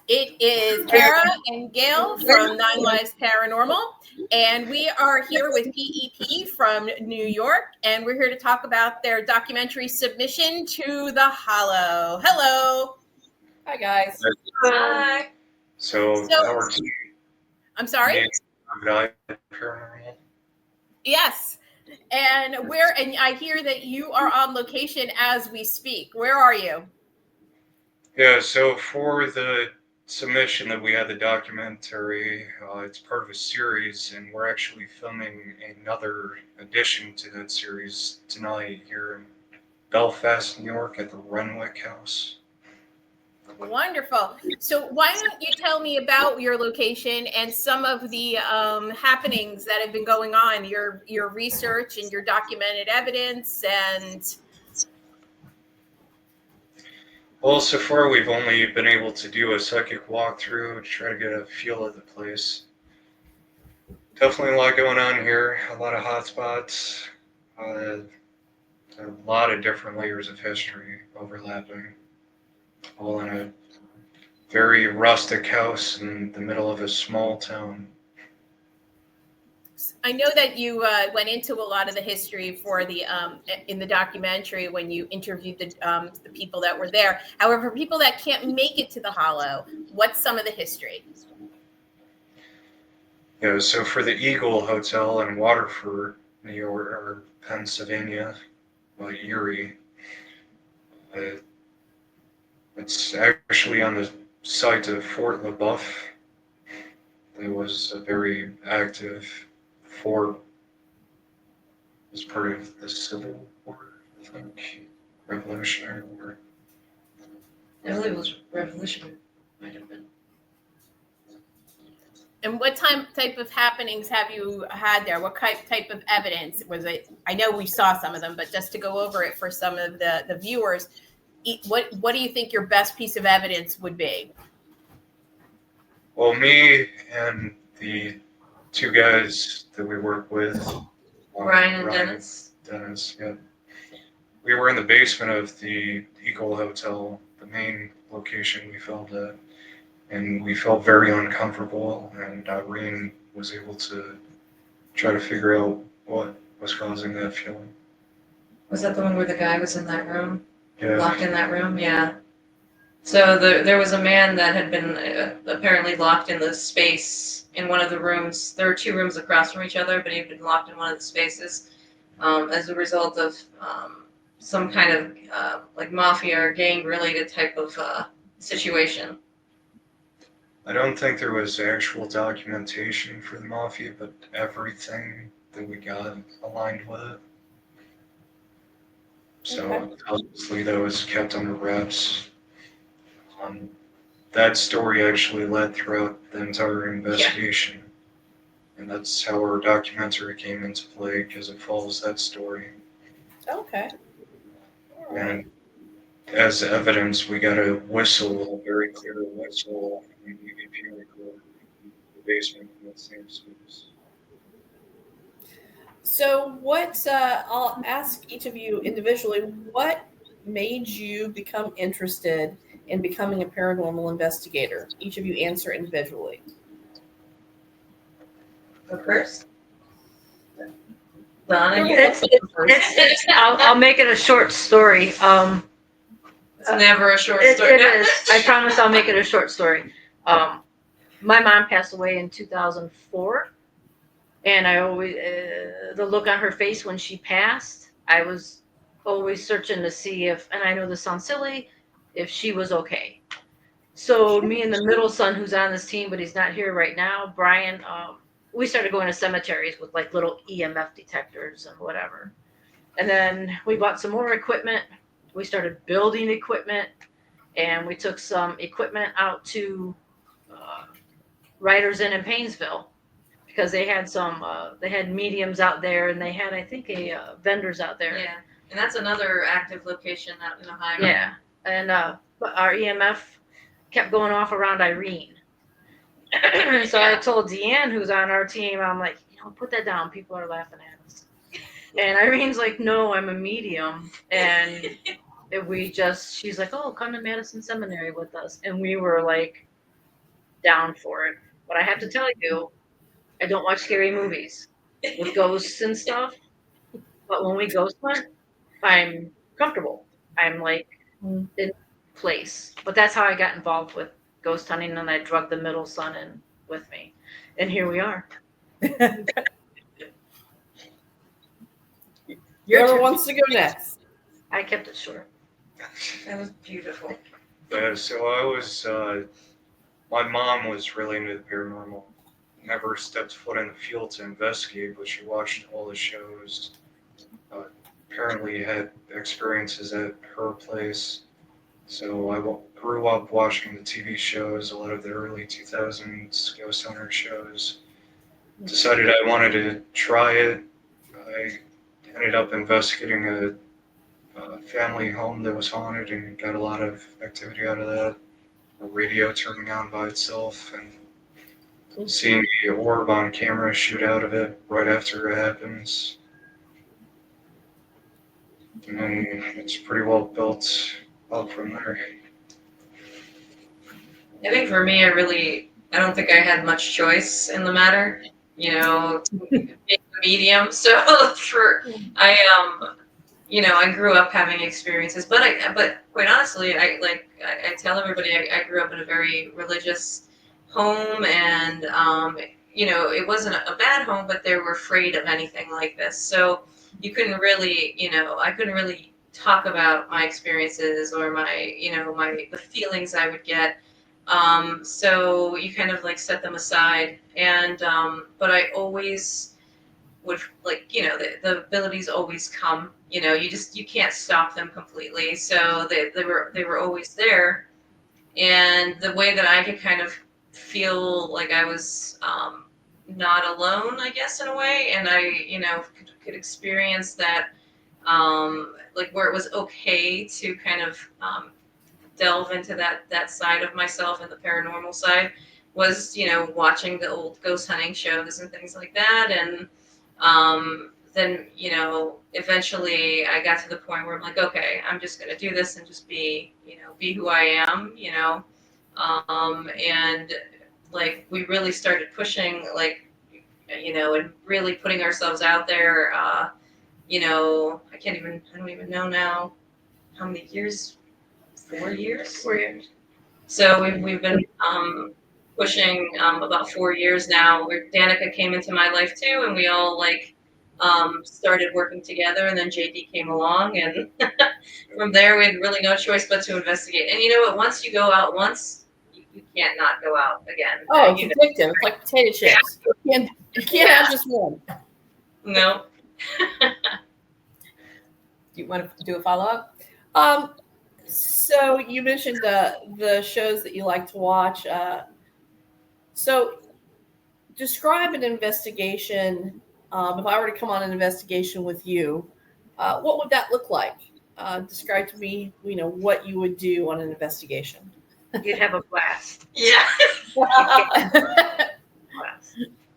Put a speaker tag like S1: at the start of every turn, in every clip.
S1: It is Kara and Gail from 9 Lives Paranormal, and we are here with PEP from New York, and we're here to talk about their documentary submission to the Hollow. Hello.
S2: Hi, guys.
S3: Hi.
S4: So
S1: I'm sorry?
S4: Eye Paranormal.
S1: Yes. And I hear that you are on location as we speak. Where are you?
S4: Yeah, so for the submission that we had the documentary, it's part of a series, and we're actually filming another addition to that series tonight here in Belfast, New York at the Renwick House.
S1: Wonderful. So why don't you tell me about your location and some of the happenings that have been going on, your research and your documented evidence and...
S4: Well, so far we've only been able to do a psychic walkthrough to try to get a feel of the place. Definitely a lot going on here, a lot of hot spots, a lot of different layers of history overlapping, all in a very rustic house in the middle of a small town.
S1: I know that you went into a lot of the history for the in the documentary when you interviewed the people that were there. However, people that can't make it to the Hollow, what's some of the history?
S4: Yeah, so for the Eagle Hotel in Waterford, New York, or Pennsylvania, Erie, it's actually on the site of Fort LaBeouf. It was a very active fort as part of the Civil War, I think, Revolutionary War.
S3: I believe it was revolutionary. Might have been.
S1: And what type of happenings have you had there? What type of evidence was it? I know we saw some of them, but just to go over it for some of the viewers, what do you think your best piece of evidence would be?
S4: Well, me and the two guys that we work with,
S3: Brian and Dennis.
S4: Dennis, yeah. We were in the basement of the Eagle Hotel, the main location we filmed at, and we felt very uncomfortable, and Irene was able to try to figure out what was causing that feeling.
S3: Was that the one where the guy was in that room?
S4: Yeah.
S3: Locked in that room? Yeah. So there was a man that had been apparently locked in the space in one of the rooms. There were two rooms across from each other, but he'd been locked in one of the spaces as a result of some kind of like mafia or gang-related type of situation.
S4: I don't think there was actual documentation for the mafia, but everything that we got aligned with it. So obviously that was kept under wraps. That story actually led throughout the entire investigation. Yeah. And that's how our documentary came into play, because it follows that story.
S2: Okay.
S4: All right. And as evidence, we got a whistle, a very clear whistle from the EVP recorder in the basement of that same space.
S2: So I'll ask each of you individually, what made you become interested in becoming a paranormal investigator? Each of you answer individually.
S3: Go first. Donna, you
S5: I'll make it a short story.
S3: It's never a short story.
S5: It is. I promise I'll make it a short story. My mom passed away in 2004. And I always, the look on her face when she passed, I was always searching to see if, and I know this sounds silly, if she was okay. So me and the middle son, who's on this team, but he's not here right now, Brian, we started going to cemeteries with like little EMF detectors and whatever. And then we bought some more equipment. We started building equipment, and we took some equipment out to Riders Inn in Painesville, because they had they had mediums out there, and they had, I think, vendors out there.
S3: Yeah, and that's another active location out in Ohio.
S5: Yeah, and our EMF kept going off around Irene. So I told Deanne, who's on our team, I'm like, put that down. People are laughing at us. And Irene's like, no, I'm a medium. And she's like, oh, come to Madison Seminary with us. And we were like down for it. But I have to tell you, I don't watch scary movies with ghosts and stuff. But when we ghost hunt, I'm comfortable. I'm like in place. But that's how I got involved with ghost hunting, and I drug the middle son in with me. And here we are.
S2: Whoever wants to go next.
S5: I kept it short.
S3: That was beautiful.
S4: So I was, my mom was really into the paranormal. Never stepped foot in the field to investigate, but she watched all the shows. Apparently had experiences at her place. So I grew up watching the TV shows, a lot of the early 2000s Ghost Hunter shows. Decided I wanted to try it. I ended up investigating a family home that was haunted and got a lot of activity out of that. A radio turning on by itself and seeing the orb on camera shoot out of it right after it happens. And then it's pretty well built up from there.
S3: I think for me, I don't think I had much choice in the matter. You know, being a medium. So I grew up having experiences, but quite honestly, I tell everybody I grew up in a very religious home, and it wasn't a bad home, but they were afraid of anything like this. So you couldn't really, I couldn't really talk about my experiences or the feelings I would get. So you kind of like set them aside, and but I always would the abilities always come. You can't stop them completely. So they were always there, and the way that I could kind of feel like I was not alone, I guess, in a way, and I could experience that like where it was okay to kind of delve into that side of myself and the paranormal side was watching the old ghost hunting shows and things like that. And then eventually I got to the point where I'm like, okay, I'm just gonna do this and just be who I am, and like we really started pushing, like and really putting ourselves out there. I don't even know now how many years. 4 years.
S5: 4 years.
S3: So we've been pushing about 4 years now. Where Danica came into my life too, and we all started working together. And then JD came along, and from there we had really no choice but to investigate. And you know what? Once you go out once, you can't not go out again.
S2: Oh, it's addictive. It's like potato chips. Yeah. You can't have just one.
S3: No.
S2: Do you want to do a follow up? So you mentioned the shows that you like to watch. So describe an investigation. If I were to come on an investigation with you, what would that look like? Describe to me, what you would do on an investigation.
S5: You'd have a blast.
S3: Yeah.
S5: Blast.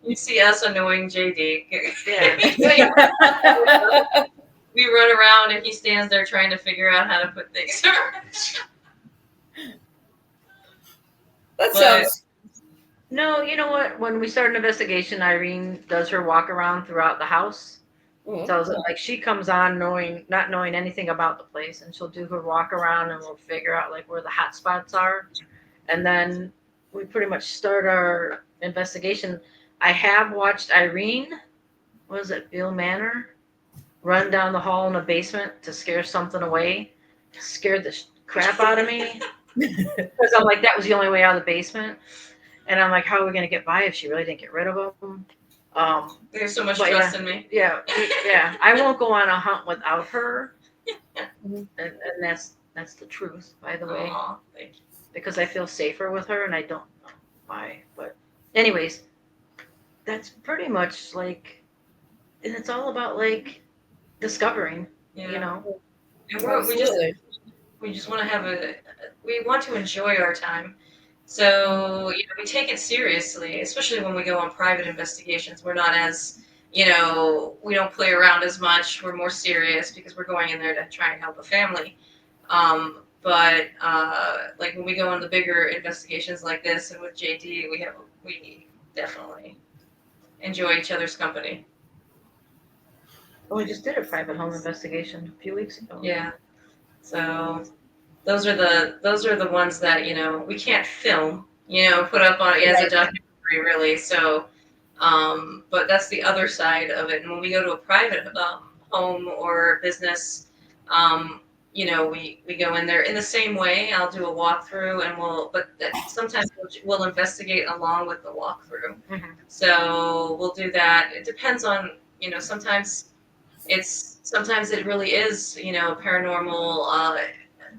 S3: You see us annoying JD.
S5: Yeah.
S3: We run around and he stands there trying to figure out how to put things around.
S2: That sounds.
S5: No, you know what? When we start an investigation, Irene does her walk around throughout the house. Tells it like she comes on not knowing anything about the place, and she'll do her walk around and we'll figure out like where the hot spots are. And then we pretty much start our investigation. I have watched Irene, what was it, Bill Manor, run down the hall in the basement to scare something away. Scared the crap out of me. Because I'm like, that was the only way out of the basement. And I'm like, how are we going to get by if she really didn't get rid of them?
S3: There's so much trust in me.
S5: Yeah. I won't go on a hunt without her. And that's the truth, by the way.
S3: Aww, thank you.
S5: Because I feel safer with her, and I don't know why. But anyways, that's pretty much like, and it's all about like discovering,
S3: And we just want to we want to enjoy our time. So, we take it seriously, especially when we go on private investigations. We're not as, we don't play around as much. We're more serious because we're going in there to try and help a family. But like when we go on the bigger investigations like this, and with JD, we definitely enjoy each other's company.
S5: Oh, we just did a private home investigation a few weeks ago.
S3: Yeah. So those are the ones that we can't film, put up on as a documentary really. So, but that's the other side of it. And when we go to a private home or business, we go in there in the same way. I'll do a walkthrough, and sometimes we'll investigate along with the walkthrough.
S5: Mhm.
S3: So we'll do that. It depends on sometimes it really is paranormal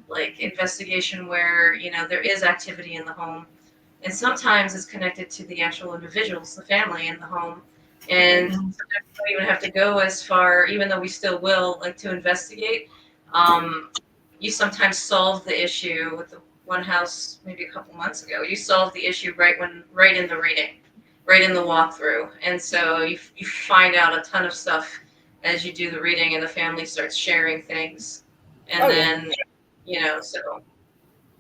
S3: like investigation where there is activity in the home, and sometimes it's connected to the actual individuals, the family in the home, and sometimes we don't even have to go as far, even though we still will like to investigate. You sometimes solve the issue with the one house maybe a couple months ago. You solve the issue right in the reading, right in the walkthrough, and so you find out a ton of stuff as you do the reading, and the family starts sharing things, and then so.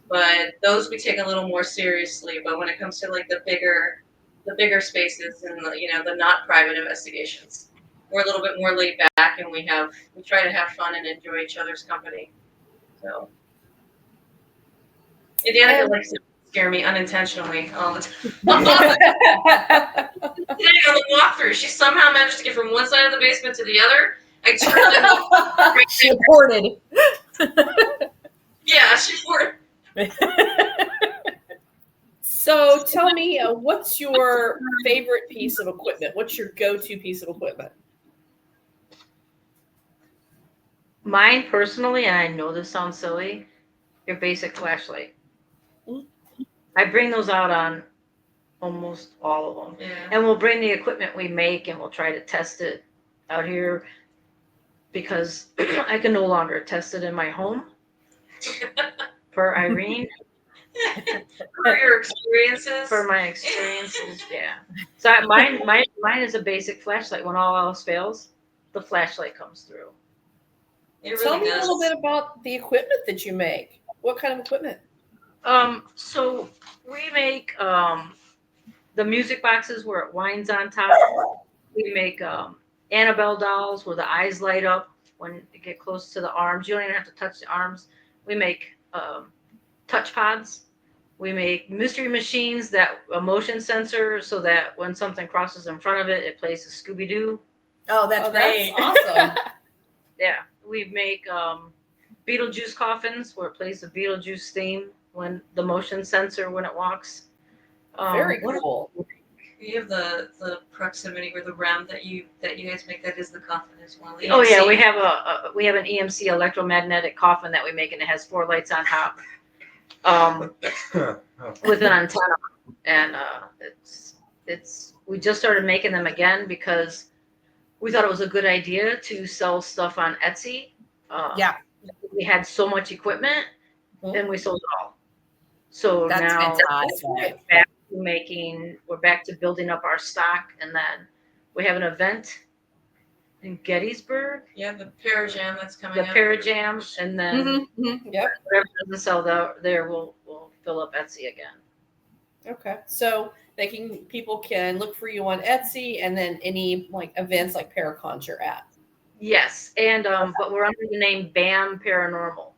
S3: But those we take a little more seriously. But when it comes to like the bigger spaces and the not private investigations, we're a little bit more laid back, and we try to have fun and enjoy each other's company. So Danica likes to scare me unintentionally all the time. Today on the walkthrough, she somehow managed to get from one side of the basement to the other. I turned it.
S1: She reported.
S3: Yeah, she reported.
S2: So tell me, what's your favorite piece of equipment? What's your go-to piece of equipment?
S5: Mine personally, and I know this sounds silly, your basic flashlight. I bring those out on almost all of them.
S3: Yeah.
S5: And we'll bring the equipment we make and we'll try to test it out here because I can no longer test it in my home. For Irene.
S3: For your experiences?
S5: For my experiences, yeah. So mine is a basic flashlight. When all else fails, the flashlight comes through.
S2: Tell me a little bit about the equipment that you make. What kind of equipment?
S5: So we make the music boxes where it winds on top. We make Annabelle dolls where the eyes light up when you get close to the arms. You don't even have to touch the arms. We make touch pods. We make mystery machines that a motion sensor so that when something crosses in front of it, it plays a Scooby-Doo.
S1: Oh, that's great.
S2: Awesome.
S5: Yeah. We make Beetlejuice coffins where it plays the Beetlejuice theme when the motion sensor when it walks.
S2: Very cool.
S3: You have the proximity or the REM that you guys make. That is the coffin as well.
S5: Oh yeah, we have an EMC electromagnetic coffin that we make, and it has 4 lights on top, with an antenna, and we just started making them again because we thought it was a good idea to sell stuff on Etsy.
S1: Yeah,
S5: we had so much equipment, and we sold it all. So
S1: that's
S5: now
S1: fantastic.
S5: we're back to building up our stock, and then we have an event in Gettysburg.
S3: Yeah, the Parajam that's coming
S5: up. The Parajam, and then whatever doesn't sell there, we'll fill up Etsy again.
S2: Okay, so people can look for you on Etsy, and then any like events like Paracons you're at.
S5: Yes, and but we're under the name BAM Paranormal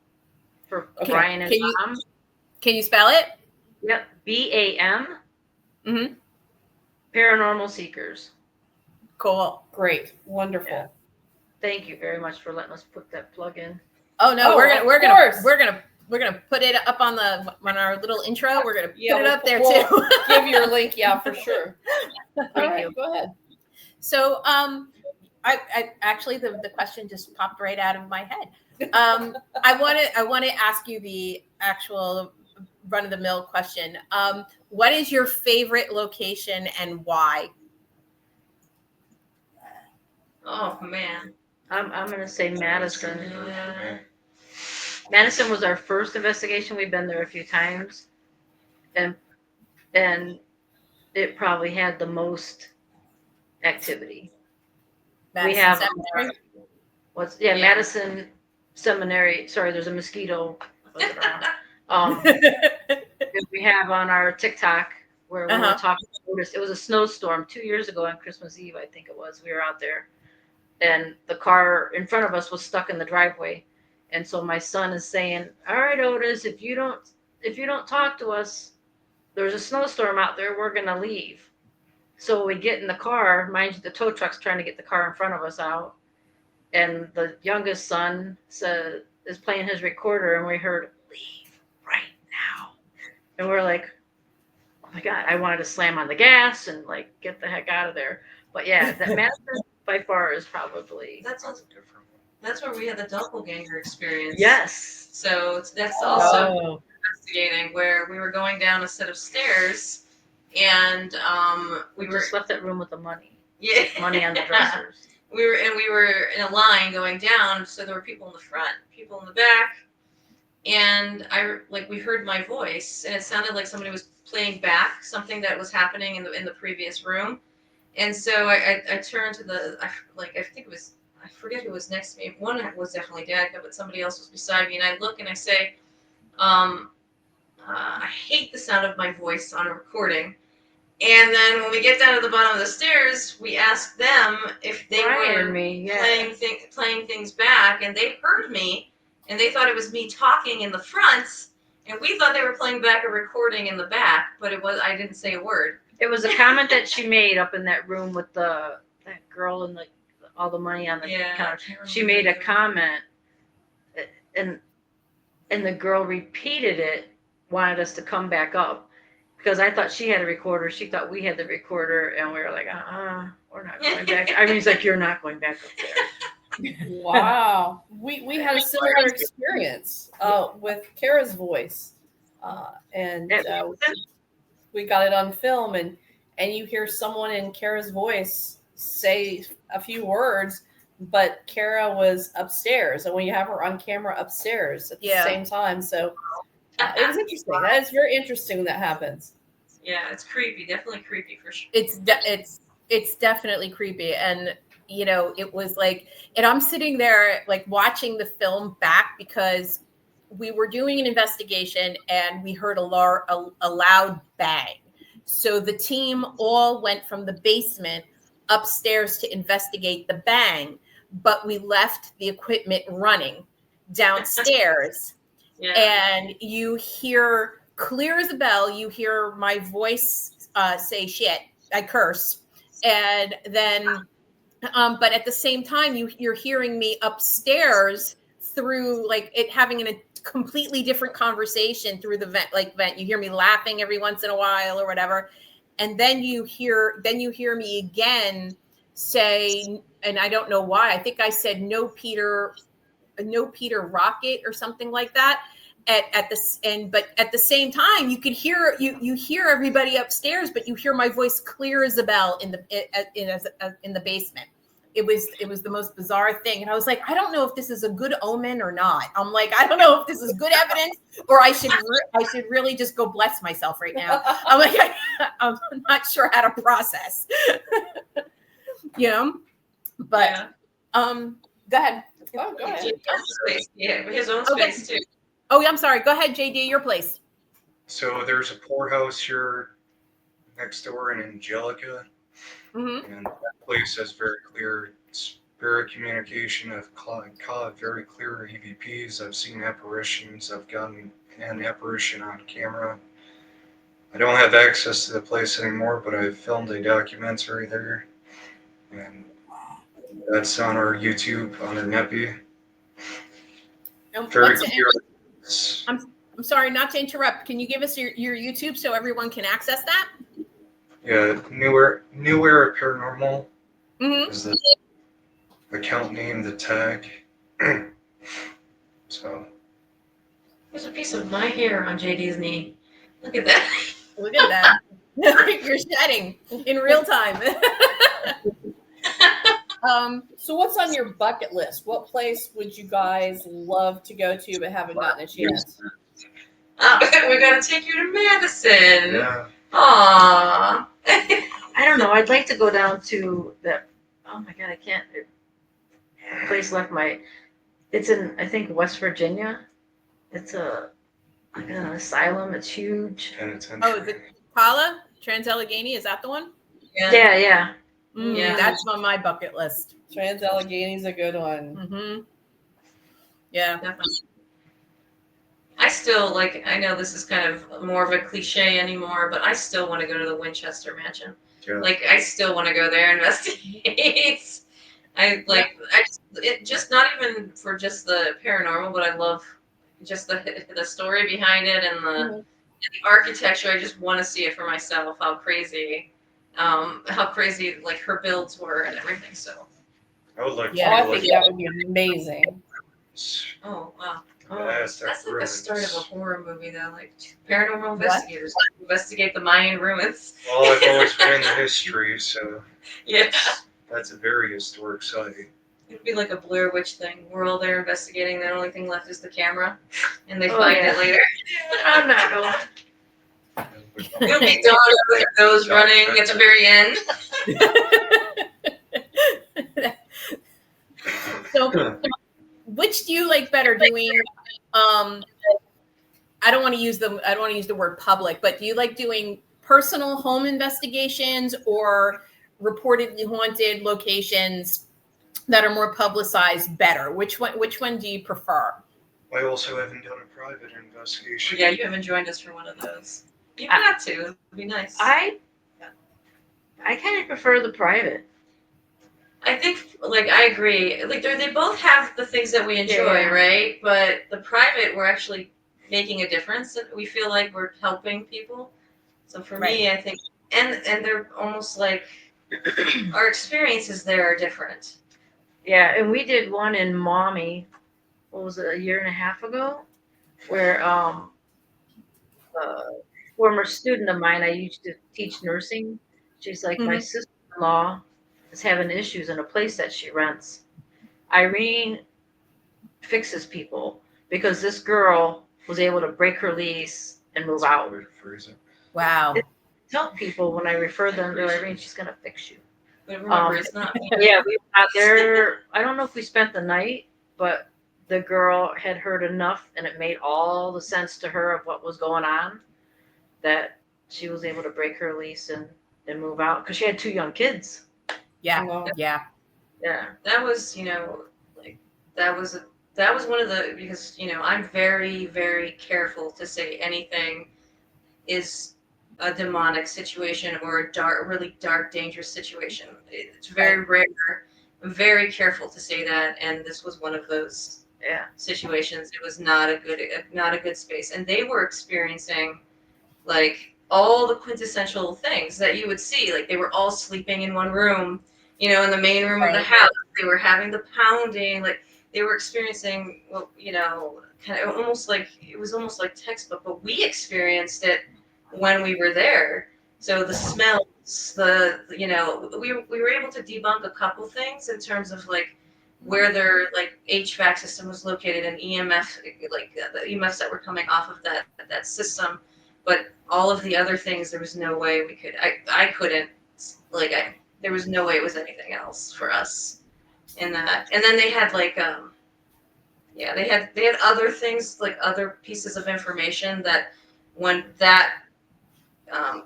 S5: for Brian and Tom.
S1: Can you spell it?
S5: Yep, BAM. Paranormal Seekers.
S1: Cool.
S2: Great. Wonderful.
S5: Yeah. Thank you very much for letting us put that plug in.
S1: Oh no, we're gonna put it up on our little intro. We're gonna put it up there too.
S2: Give your link, for sure.
S5: Thank you.
S2: Go ahead.
S1: So I actually the question just popped right out of my head. I want to ask you the actual run-of-the-mill question. What is your favorite location and why?
S3: Oh man,
S5: I'm gonna say Madison. Madison was our first investigation. We've been there a few times, and it probably had the most activity.
S1: Madison
S5: we have
S1: Cemetery?
S5: Madison seminary. Sorry, there's a mosquito buzzing around. That we have on our TikTok where we were talking to Otis. It was a snowstorm 2 years ago on Christmas Eve, I think it was. We were out there, and the car in front of us was stuck in the driveway. And so my son is saying, "All right, Otis, if you don't talk to us, there's a snowstorm out there. We're gonna leave." So we get in the car. Mind you, the tow truck's trying to get the car in front of us out, and the youngest son is playing his recorder, and we heard, "Leave right now," and we're like, "Oh my God!" I wanted to slam on the gas and like get the heck out of there. But yeah, that Madison by far is probably
S3: That's where we had the doppelganger experience.
S5: yes.
S3: So that's also investigating, where we were going down a set of stairs, and
S5: We just left that room with the money.
S3: Yeah.
S5: Money on the dressers.
S3: We were in a line going down, so there were people in the front, people in the back, and we heard my voice, and it sounded like somebody was playing back something that was happening in the previous room, and so I turned to I think it was, I forget who was next to me. One was definitely Danica, but somebody else was beside me, and I look and I say, I hate the sound of my voice on a recording. And then when we get down to the bottom of the stairs, we asked them if they were playing things back, and they heard me, and they thought it was me talking in the front, and we thought they were playing back a recording in the back, but I didn't say a word.
S5: It was a comment that she made up in that room with that girl and all the money on the counter. She made a comment, and the girl repeated it, wanted us to come back up. Because I thought she had a recorder, she thought we had the recorder, and we were like, we're not going back. I mean, it's like, you're not going back up there.
S2: Wow. We had a similar experience with Kara's voice. And we got it on film, and you hear someone in Kara's voice say a few words, but Kara was upstairs, and when you have her on camera upstairs at the same time. So it was interesting. That is very interesting when that happens.
S3: Yeah, it's creepy. Definitely creepy for sure.
S1: It's definitely creepy. And, it was like, and I'm sitting there like watching the film back because we were doing an investigation and we heard a loud bang. So the team all went from the basement upstairs to investigate the bang, but we left the equipment running downstairs. And you hear clear as a bell, you hear my voice say shit, I curse. And then, but at the same time, you're hearing me upstairs through like it having a completely different conversation through the vent. You hear me laughing every once in a while or whatever. And then you hear me again say, and I don't know why, I think I said, no Peter Rocket or something like that. But at the same time, you could hear you hear everybody upstairs, but you hear my voice clear as a bell in the basement. It was the most bizarre thing, and I was like, I don't know if this is a good omen or not. I'm like, I don't know if this is good evidence, or I should really just go bless myself right now. I'm like, I'm not sure how to process, But go ahead.
S2: Oh, go ahead.
S3: Yeah, his own space too.
S1: Oh, yeah, I'm sorry. Go ahead, JD, your place.
S4: So there's a poorhouse here next door in Angelica.
S1: Mm-hmm.
S4: And that place has very clear spirit communication. I've caught very clear EVPs. I've seen apparitions. I've gotten an apparition on camera. I don't have access to the place anymore, but I've filmed a documentary there. And that's on our YouTube, on our Neppy. Very clear.
S1: I'm sorry, not to interrupt. Can you give us your YouTube so everyone can access that?
S4: Yeah, New Era Paranormal is the account name, the tag. So
S3: there's a piece of my hair on JD's knee. Look at that.
S1: Look at that. You're shedding in real time.
S2: So what's on your bucket list? What place would you guys love to go to but haven't gotten a chance?
S3: We're going to take you to Madison.
S4: Yeah.
S3: Aww.
S5: I don't know. I'd like to go down to that. Oh my God, I can't. The place left It's in, I think, West Virginia. It's like an asylum. It's huge.
S4: Penitentiary.
S1: Oh, is it Pala? Trans-Allegheny? Is that the one?
S5: Yeah, yeah.
S2: Yeah.
S1: That's on my bucket list.
S2: Trans-Allegheny's a good one.
S1: Mm-hmm. Yeah.
S3: Definitely. I still like. I know this is kind of more of a cliche anymore, but I still want to go to the Winchester Mansion.
S4: Yeah.
S3: Like, I still want to go there and investigate. It just not even for just the paranormal, but I love just the story behind it and the architecture. I just want to see it for myself. How crazy like her builds were and everything. So.
S4: I would like to
S1: Yeah.
S2: Oh, I
S4: go
S2: think
S4: like
S2: that would be amazing.
S3: Oh wow.
S4: vast
S3: That's like the start of a
S4: ruins.
S3: horror movie, though. Like paranormal investigators investigate the Mayan ruins.
S4: Well, I've always been into history, so
S3: Yeah.
S4: that's a very historic site.
S3: It'd be like a Blair Witch thing. We're all there investigating. The only thing left is the camera, and they
S5: Oh,
S3: find
S5: yeah.
S3: it later.
S5: I'm not going.
S3: It'll be Dawn with her nose running at the very end.
S1: So, which do you like better doing? I don't want to use the word public, but do you like doing personal home investigations or reportedly haunted locations that are more publicized better? Which one do you prefer?
S4: I also haven't done a private investigation.
S3: Yeah, you haven't joined us for one of those. You've got to. It'd be nice.
S5: I kind of prefer the private.
S3: I think, like, I agree. Like, they both have the things that we enjoy,
S5: Yeah.
S3: right? But the private, we're actually making a difference. We feel like we're helping people. So for me, I think, and they're almost like our experiences there are different.
S5: Yeah, and we did one in Maumee. What was it, a year and a half ago? Where a former student of mine, I used to teach nursing. She's like, my sister-in-law is having issues in a place that she rents. Irene fixes people because this girl was able to break her lease and move out.
S1: Wow.
S5: Tell people when I refer them to Irene, she's gonna fix you.
S3: But remember, it's not me.
S5: Yeah, we were out there. I don't know if we spent the night, but the girl had heard enough, and it made all the sense to her of what was going on that she was able to break her lease and move out because she had 2 young kids.
S1: Yeah. Yeah.
S5: Yeah.
S3: That was, like, that was one of the, because, I'm very, very careful to say anything is a demonic situation or a really dark, dangerous situation. It's very rare. I'm very careful to say that, and this was one of those situations. It was not a good space, and they were experiencing like all the quintessential things that you would see. Like, they were all sleeping in one room, in the main room of the house. They were having the pounding, like they were experiencing, kind of almost like, it was almost like textbook, but we experienced it when we were there. So the smells, we were able to debunk a couple things in terms of like where their like HVAC system was located and EMF, like the EMFs that were coming off of that system. But all of the other things, there was no way we could. I couldn't. There was no way it was anything else for us in that. And then they had like, they had other things, like other pieces of information that when that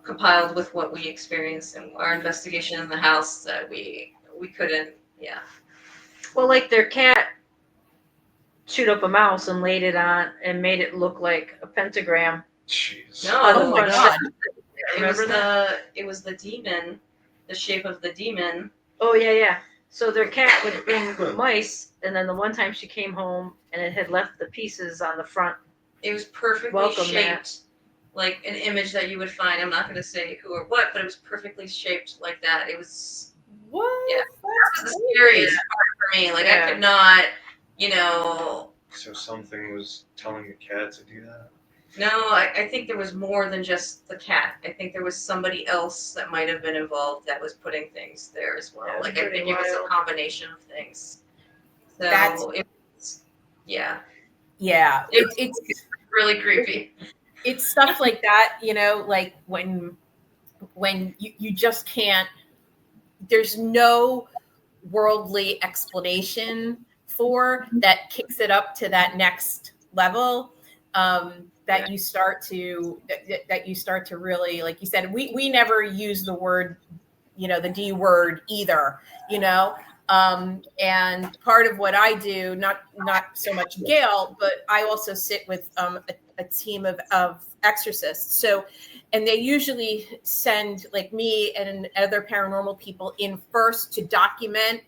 S3: compiled with what we experienced in our investigation in the house, that we couldn't. Yeah.
S5: Well, like their cat chewed up a mouse and laid it on and made it look like a pentagram.
S4: Jeez.
S3: No,
S1: Oh my God.
S3: It was the demon, the shape of the demon.
S5: Oh yeah. So their cat would bring mice, and then the one time she came home and it had left the pieces on the front.
S3: It was perfectly shaped, like an image that you would find. I'm not going to say who or what, but it was perfectly shaped like that. It was
S2: What?
S3: Yeah, that was the scariest part for me. Like I could not,
S4: So something was telling the cat to do that?
S3: No, I think there was more than just the cat. I think there was somebody else that might have been involved that was putting things there as well.
S5: Yeah,
S3: I think it was a combination of things. So it's it's really creepy.
S1: It's stuff like that, like when you just can't. There's no worldly explanation for that kicks it up to that next level. That you start to really, like you said, we never use the word, the D word either, and part of what I do, not so much Gail, but I also sit with a team of exorcists. So, and they usually send like me and other paranormal people in first to document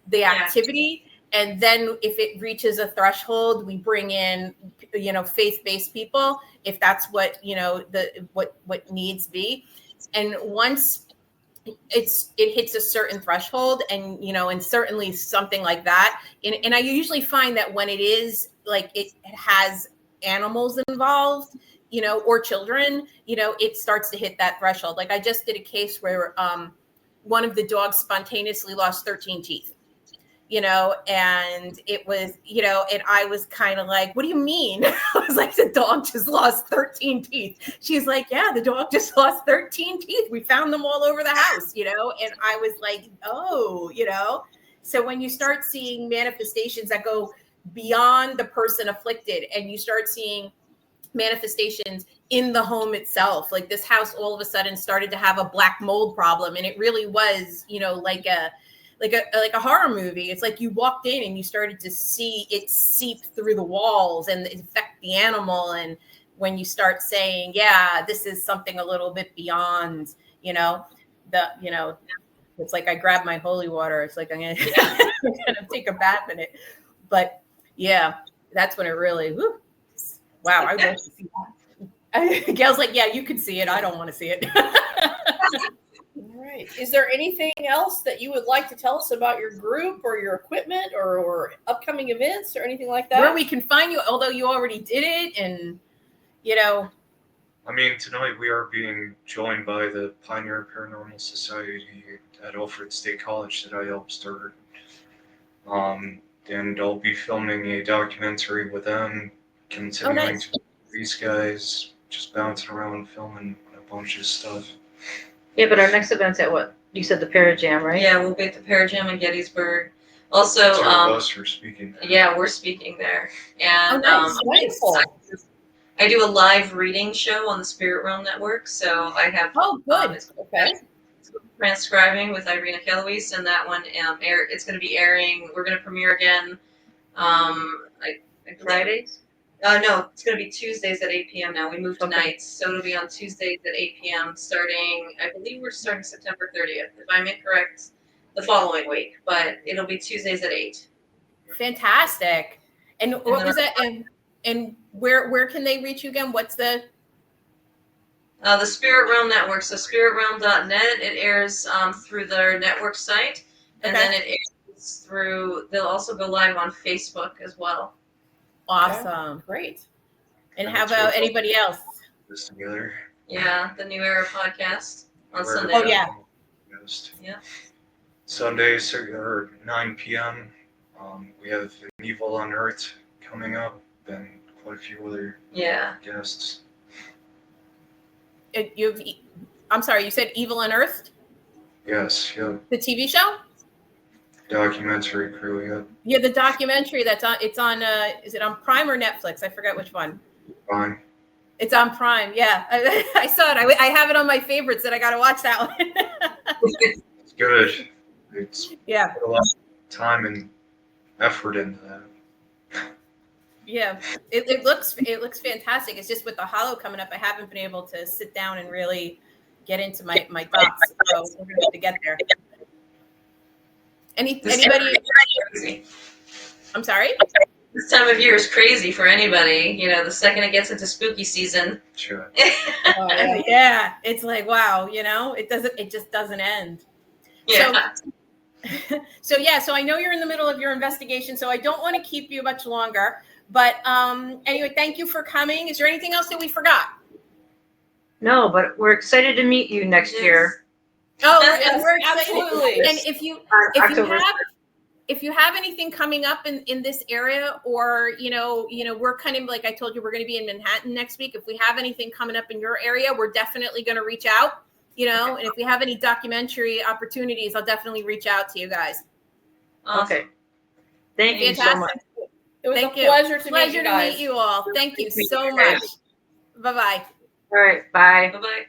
S1: the activity. And then if it reaches a threshold, we bring in, faith-based people, if that's what, what needs be. And once it hits a certain threshold, and certainly something like that. And I usually find that when it is like, it has animals involved, or children, it starts to hit that threshold. Like I just did a case where one of the dogs spontaneously lost 13 teeth. And it was, and I was kind of like, what do you mean? I was like, the dog just lost 13 teeth. She's like, yeah, the dog just lost 13 teeth. We found them all over the house, and I was like, oh, so when you start seeing manifestations that go beyond the person afflicted, and you start seeing manifestations in the home itself, like this house all of a sudden started to have a black mold problem. And it really was, like a horror movie. It's like you walked in and you started to see it seep through the walls and affect the animal. And when you start saying, yeah, this is something a little bit beyond, it's like I grab my holy water. It's like I'm gonna take a bath in it. But yeah, that's when it really, wow, I love to see that. Gail's like, yeah, you can see it. I don't want to see it.
S2: All right. Is there anything else that you would like to tell us about your group or your equipment or upcoming events or anything like that?
S1: Where we can find you, although you already did it, and
S4: I mean, tonight we are being joined by the Pioneer Paranormal Society at Alfred State College that I helped start. And I'll be filming a documentary with them, continuing to these guys, just bouncing around filming a bunch of stuff.
S5: Yeah, but our next event's at what? You said the Parajam, right?
S3: Yeah, we'll be at the Parajam in Gettysburg. Also,
S4: Two of us are speaking.
S3: Yeah, we're speaking there. And
S2: wonderful.
S3: I do a live reading show on the Spirit Realm Network, so I have
S2: good. Okay.
S3: Transcribing with Irina Keloise, and that one it's going to be airing. We're going to premiere again.
S5: Fridays?
S3: No, it's going to be Tuesdays at 8 p.m. now. We moved to nights, so it'll be on Tuesdays at 8 p.m. starting, I believe we're starting September 30th, if I'm incorrect, the following week. But it'll be Tuesdays at 8.
S1: Fantastic. And what was that? And where can they reach you again? What's the
S3: Spirit Realm Network, so spiritrealm.net. It airs through their network site, and then it airs through, they'll also go live on Facebook as well.
S1: Awesome.
S2: Great.
S1: And how about anybody else?
S4: This together.
S3: Yeah, the New Era podcast on Sunday.
S1: Oh, yeah.
S3: Yeah.
S4: Sundays or 9 p.m. We have an Evil Unearthed coming up, and quite a few other guests.
S1: I'm sorry, you said Evil Unearthed?
S4: Yes, yeah.
S1: The TV show?
S4: Documentary crew, yeah.
S1: Yeah, the documentary that's on. It's on. Is it on Prime or Netflix? I forget which one.
S4: Prime.
S1: It's on Prime. Yeah, I saw it. I have it on my favorites, that I got to watch that one.
S4: It's good. It's put a lot of time and effort into that.
S1: Yeah, it looks fantastic. It's just with the Hollow coming up, I haven't been able to sit down and really get into my thoughts. So we're gonna have to get there. Anybody? I'm sorry?
S3: This time of year is crazy for anybody. The second it gets into spooky season.
S4: Sure.
S1: Yeah, it's like, wow, it just doesn't end.
S3: Yeah.
S1: So I know you're in the middle of your investigation, so I don't want to keep you much longer. But anyway, thank you for coming. Is there anything else that we forgot?
S5: No, but we're excited to meet you next year.
S1: Oh, we're excited.
S2: Absolutely.
S1: And if you have anything coming up in this area, or we're kind of, like I told you, we're going to be in Manhattan next week. If we have anything coming up in your area, we're definitely going to reach out. And if we have any documentary opportunities, I'll definitely reach out to you guys.
S3: Awesome.
S5: Okay. Thank you so much.
S1: Fantastic.
S2: It was
S1: Thank
S2: a
S1: you.
S2: pleasure to meet
S1: Pleasure
S2: you
S1: to
S2: guys.
S1: meet you all. Thank you
S5: Thank you,
S1: so
S5: guys.
S1: much. Bye-bye.
S5: All right. Bye.
S3: Bye bye.